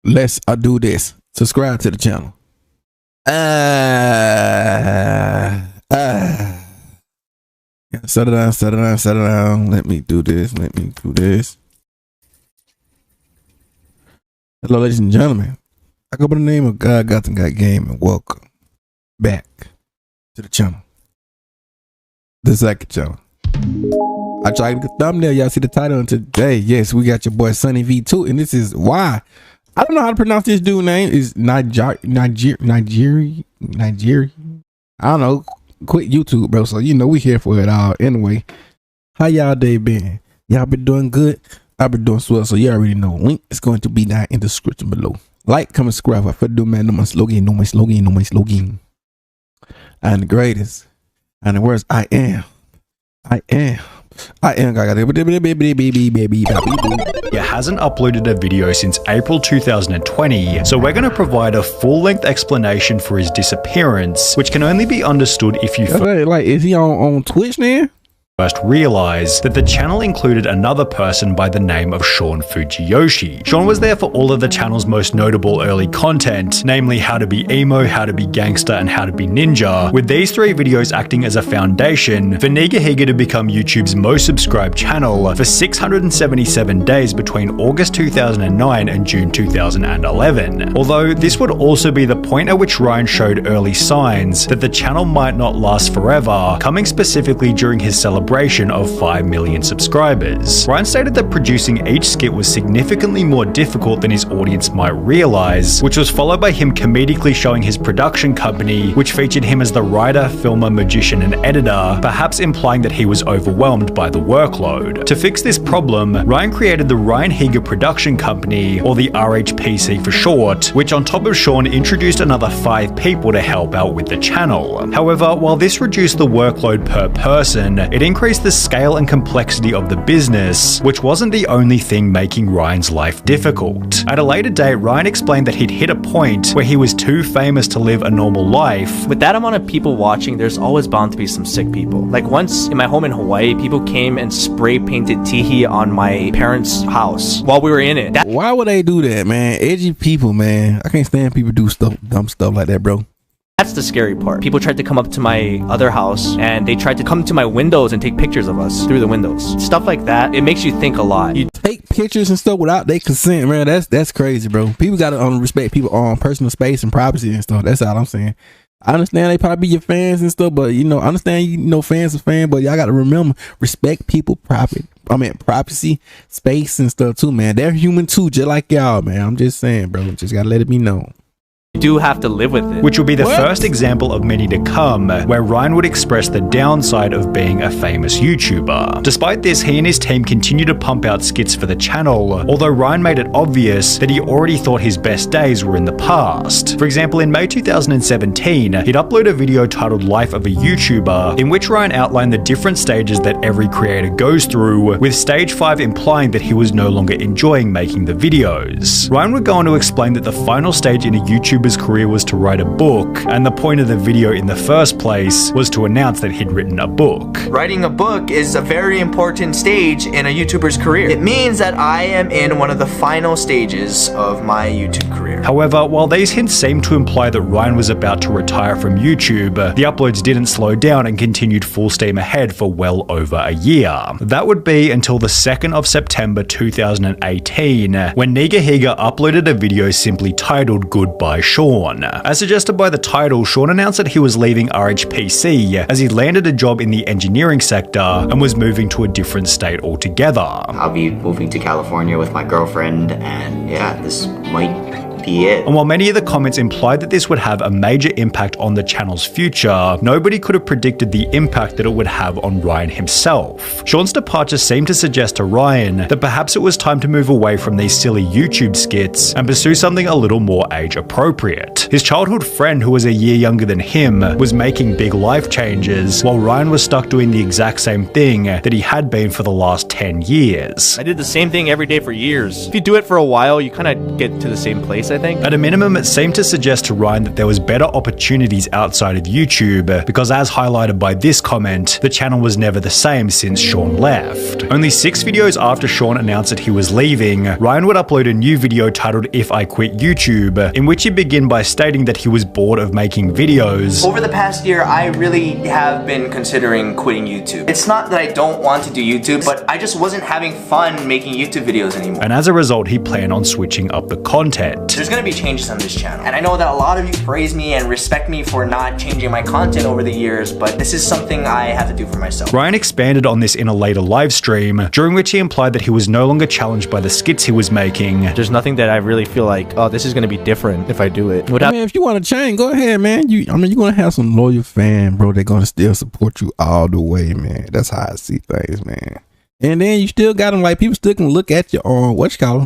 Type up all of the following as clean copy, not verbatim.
let's do this. Subscribe to the channel. Settle down. Let me do this. Hello, ladies and gentlemen. I go by the name of GODGOTHAM Got Game, and welcome back to the channel. The second channel. I tried to get a thumbnail. Y'all see the title, and today, yes, we got your boy Sunny V2, and this is why. I don't know how to pronounce this dude's name. Is Nigeria? I don't know. Quit YouTube, bro. So you know we here for it all. Anyway, how y'all day been? Y'all been doing good? I've been doing swell. So you already know. Link is going to be down in the description below. Like, comment, subscribe. I do, man. No my slogan. I'm the greatest. And the worst, I am. It hasn't uploaded a video since April 2020, so we're going to provide a full-length explanation for his disappearance, which can only be understood if you like, is he on Twitch now? First realized that the channel included another person by the name of Sean Fujiyoshi. Sean was there for all of the channel's most notable early content, namely How to Be Emo, How to Be Gangster, and How to Be Ninja, with these three videos acting as a foundation for Nigahiga to become YouTube's most subscribed channel for 677 days between August 2009 and June 2011. Although this would also be the point at which Ryan showed early signs that the channel might not last forever, coming specifically during his celebration of 5 million subscribers. Ryan stated that producing each skit was significantly more difficult than his audience might realize, which was followed by him comedically showing his production company, which featured him as the writer, filmer, magician, and editor, perhaps implying that he was overwhelmed by the workload. To fix this problem, Ryan created the Ryan Higa Production Company, or the RHPC for short, which on top of Sean introduced another 5 people to help out with the channel. However, while this reduced the workload per person, it increased the scale and complexity of the business, which wasn't the only thing making Ryan's life difficult. At a later date, Ryan explained that he'd hit a point where he was too famous to live a normal life. With that amount of people watching, there's always bound to be some sick people. Like once in my home in Hawaii, people came and spray painted tihi on my parents' house while we were in it. Why would they do that, man? Edgy people, man. I can't stand people do dumb stuff like that, bro. That's the scary part. People tried to come up to my other house and they tried to come to my windows and take pictures of us through the windows. Stuff like that, it makes you think a lot. You take pictures and stuff without their consent, man. That's crazy, bro. People gotta respect people on personal space and privacy and stuff. That's all I'm saying. I understand they probably be your fans and stuff, but I understand fans are fans, but y'all gotta remember, respect people privacy, space and stuff too, man. They're human too, just like y'all, man. I'm just saying, bro. Just gotta let it be known. You do have to live with it. Which will be the first example of many to come, where Ryan would express the downside of being a famous YouTuber. Despite this, he and his team continue to pump out skits for the channel, although Ryan made it obvious that he already thought his best days were in the past. For example, in May 2017, he'd upload a video titled Life of a YouTuber, in which Ryan outlined the different stages that every creator goes through, with stage 5 implying that he was no longer enjoying making the videos. Ryan would go on to explain that the final stage in a YouTuber's career was to write a book, and the point of the video in the first place was to announce that he'd written a book. Writing a book is a very important stage in a YouTuber's career. It means that I am in one of the final stages of my YouTube career. However, while these hints seemed to imply that Ryan was about to retire from YouTube, the uploads didn't slow down and continued full steam ahead for well over a year. That would be until the 2nd of September 2018, when Nigahiga uploaded a video simply titled Goodbye Sean. As suggested by the title, Sean announced that he was leaving RHPC as he landed a job in the engineering sector and was moving to a different state altogether. I'll be moving to California with my girlfriend, and yeah, this might be it. And while many of the comments implied that this would have a major impact on the channel's future, nobody could have predicted the impact that it would have on Ryan himself. Sean's departure seemed to suggest to Ryan that perhaps it was time to move away from these silly YouTube skits and pursue something a little more age appropriate. His childhood friend, who was a year younger than him, was making big life changes, while Ryan was stuck doing the exact same thing that he had been for the last 10 years. I did the same thing every day for years. If you do it for a while, you kind of get to the same place, I think. At a minimum, it seemed to suggest to Ryan that there was better opportunities outside of YouTube, because as highlighted by this comment, the channel was never the same since Sean left. Only 6 videos after Sean announced that he was leaving, Ryan would upload a new video titled If I Quit YouTube, in which he'd begin by stating that he was bored of making videos. Over the past year, I really have been considering quitting YouTube. It's not that I don't want to do YouTube, but I just wasn't having fun making YouTube videos anymore. And as a result, he planned on switching up the content. There's gonna be changes on this channel. And I know that a lot of you praise me and respect me for not changing my content over the years, but this is something I have to do for myself. Ryan expanded on this in a later live stream, during which he implied that he was no longer challenged by the skits he was making. There's nothing that I really feel like, oh, this is gonna be different if I do it. I mean, if you want to change, go ahead, man. You're gonna have some loyal fans, bro. They're gonna still support you all the way, man. That's how I see things, man. And then you still got them, like, people still can look at your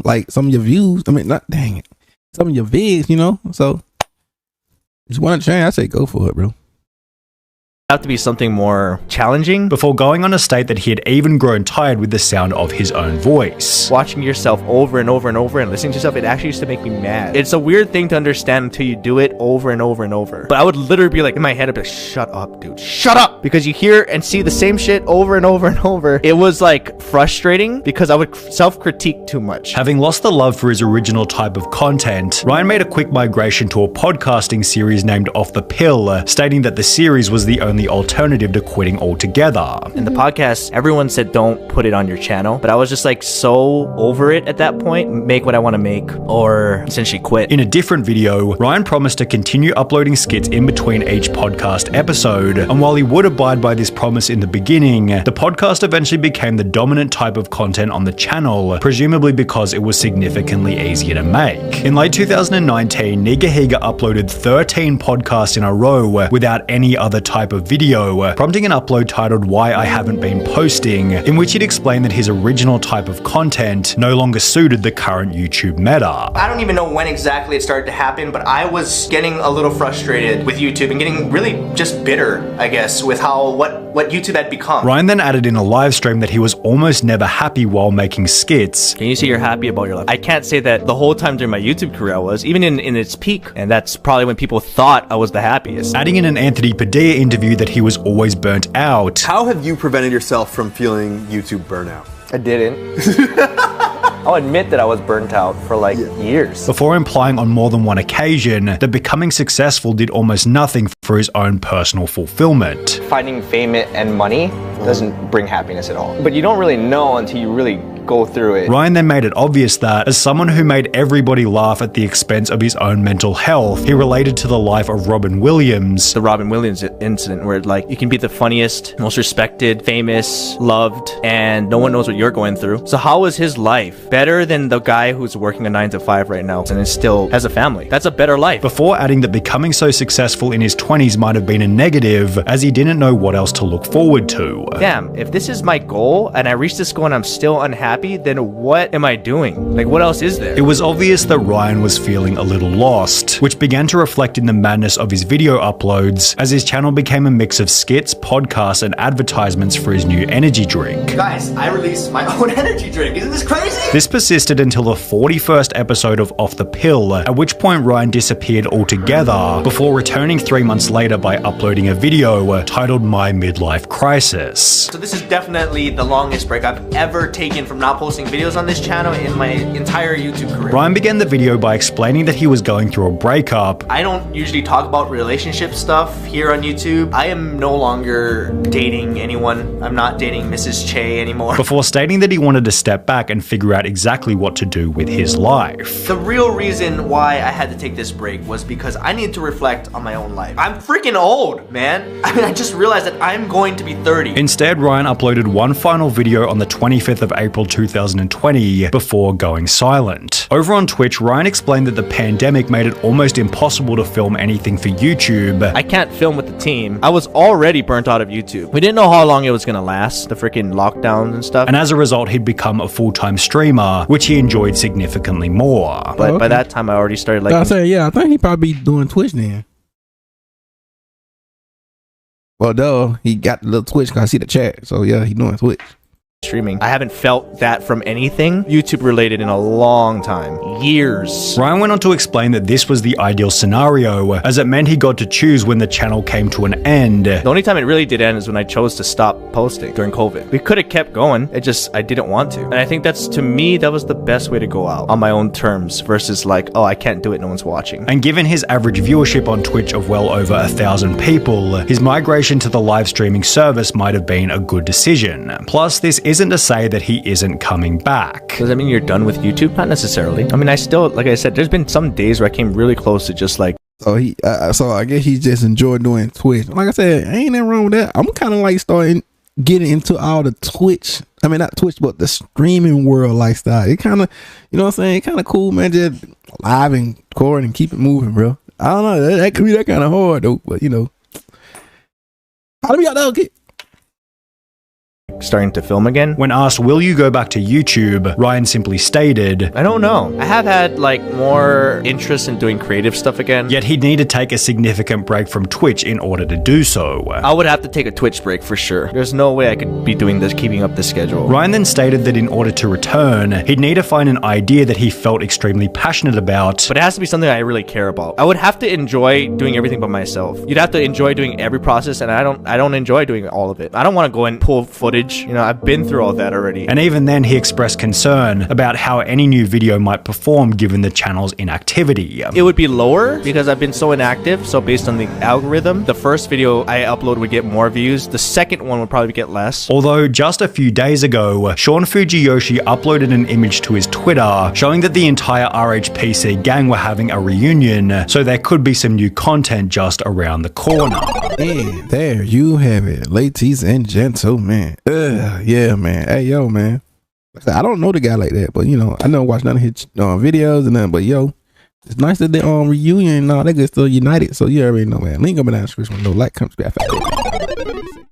like some of your views. I mean, not dang it, some of your vids, you know. So if you want to change, I say go for it, bro. Have to be something more challenging. Before going on to state that he had even grown tired with the sound of his own voice. Watching yourself over and over and over and listening to yourself, it actually used to make me mad. It's a weird thing to understand until you do it over and over and over. But I would literally be like, in my head, I'd be like, shut up, dude, shut up! Because you hear and see the same shit over and over and over. It was like frustrating because I would self-critique too much. Having lost the love for his original type of content, Ryan made a quick migration to a podcasting series named Off the Pill, stating that the series was the only alternative to quitting altogether. In the podcast, everyone said don't put it on your channel, but I was just like so over it at that point. Make what I want to make, or essentially quit. In a different video, Ryan promised to continue uploading skits in between each podcast episode, and while he would abide by this promise in the beginning, the podcast eventually became the dominant type of content on the channel, presumably because it was significantly easier to make. In late 2019, Nigahiga uploaded 13 podcasts in a row without any other type of video, prompting an upload titled Why I Haven't Been Posting, in which he'd explained that his original type of content no longer suited the current YouTube meta. I don't even know when exactly it started to happen, but I was getting a little frustrated with YouTube and getting really just bitter, I guess, with what YouTube had become. Ryan then added in a live stream that he was almost never happy while making skits. Can you say you're happy about your life? I can't say that the whole time during my YouTube career I was, even in its peak, and that's probably when people thought I was the happiest. Adding in an Anthony Padilla interview that he was always burnt out. How have you prevented yourself from feeling YouTube burnout? I didn't. I'll admit that I was burnt out for like years. Before implying on more than one occasion that becoming successful did almost nothing for his own personal fulfillment. Finding fame and money doesn't bring happiness at all. But you don't really know until you really go through it. Ryan then made it obvious that, as someone who made everybody laugh at the expense of his own mental health, he related to the life of Robin Williams. The Robin Williams incident where like you can be the funniest, most respected, famous, loved, and no one knows what you're going through. So how is his life better than the guy who's working a 9-to-5 right now and still has a family? That's a better life. Before adding that becoming so successful in his 20s might have been a negative, as he didn't know what else to look forward to. Damn, if this is my goal and I reach this goal and I'm still unhappy, then what am I doing? Like, what else is there? It was obvious that Ryan was feeling a little lost, which began to reflect in the madness of his video uploads, as his channel became a mix of skits, podcasts, and advertisements for his new energy drink. Guys, I released my own energy drink. Isn't this crazy? This persisted until the 41st episode of Off the Pill, at which point Ryan disappeared altogether, before returning 3 months later by uploading a video titled My Midlife Crisis. So this is definitely the longest break I've ever taken from not posting videos on this channel in my entire YouTube career. Ryan began the video by explaining that he was going through a breakup. I don't usually talk about relationship stuff here on YouTube. I am no longer dating anyone. I'm not dating Mrs. Che anymore. Before stating that he wanted to step back and figure out exactly what to do with his life. The real reason why I had to take this break was because I needed to reflect on my own life. I'm freaking old, man. I mean, I just realized that I'm going to be 30. Instead, Ryan uploaded one final video on the 25th of April 2020 before going silent. Over on Twitch, Ryan explained that the pandemic made it almost impossible to film anything for YouTube. I can't film with the team. I was already burnt out of YouTube. We didn't know how long it was gonna last, the freaking lockdowns and stuff. And as a result, he'd become a full-time streamer, which he enjoyed significantly more. But by that time, I already started like... I think he probably doing Twitch then. Well, though, he got the little Twitch because I see the chat. So, yeah, he doing Twitch. streaming. I haven't felt that from anything YouTube related in a long time. Years. Ryan went on to explain that this was the ideal scenario, as it meant he got to choose when the channel came to an end. The only time it really did end is when I chose to stop posting during COVID. We could have kept going, I didn't want to. And I think that's, to me, that was the best way to go out on my own terms versus like, oh, I can't do it, no one's watching. And given his average viewership on Twitch of well over 1,000 people, his migration to the live streaming service might have been a good decision. Plus, this isn't to say that he isn't coming back. Does that mean you're done with YouTube? Not necessarily. I mean, I still, like I said, there's been some days where I came really close to just like, so I guess he just enjoyed doing Twitch. Like I said, ain't nothing wrong with that. I'm kind of like starting getting into all the Twitch. I mean, not Twitch, but the streaming world lifestyle. It kind of, you know what I'm saying? Kind of cool, man. Just live and record and keep it moving, bro. I don't know. That could be that kind of hard though, but you know, how do we got that? Okay. Starting to film again. When asked, will you go back to YouTube, Ryan simply stated, I don't know. I have had like more interest in doing creative stuff again. Yet he'd need to take a significant break from Twitch in order to do so. I would have to take a Twitch break for sure. There's no way I could be doing this, keeping up the schedule. Ryan then stated that in order to return, he'd need to find an idea that he felt extremely passionate about. But it has to be something I really care about. I would have to enjoy doing everything by myself. You'd have to enjoy doing every process, and I don't enjoy doing all of it. I don't want to go and pull footage. You know, I've been through all that already. And even then, he expressed concern about how any new video might perform given the channel's inactivity. It would be lower because I've been so inactive. So based on the algorithm, the first video I upload would get more views. The second one would probably get less. Although just a few days ago, Sean Fujiyoshi uploaded an image to his Twitter showing that the entire RHPC gang were having a reunion, so there could be some new content just around the corner. And there you have it, ladies and gentlemen. Yeah, man. Hey, yo, man. I don't know the guy like that, but you know, I never watched none of his videos and nothing. But yo, it's nice that they reunion and all that good stuff united. So you already know, man. Link up in the description. No like, comment, subscribe.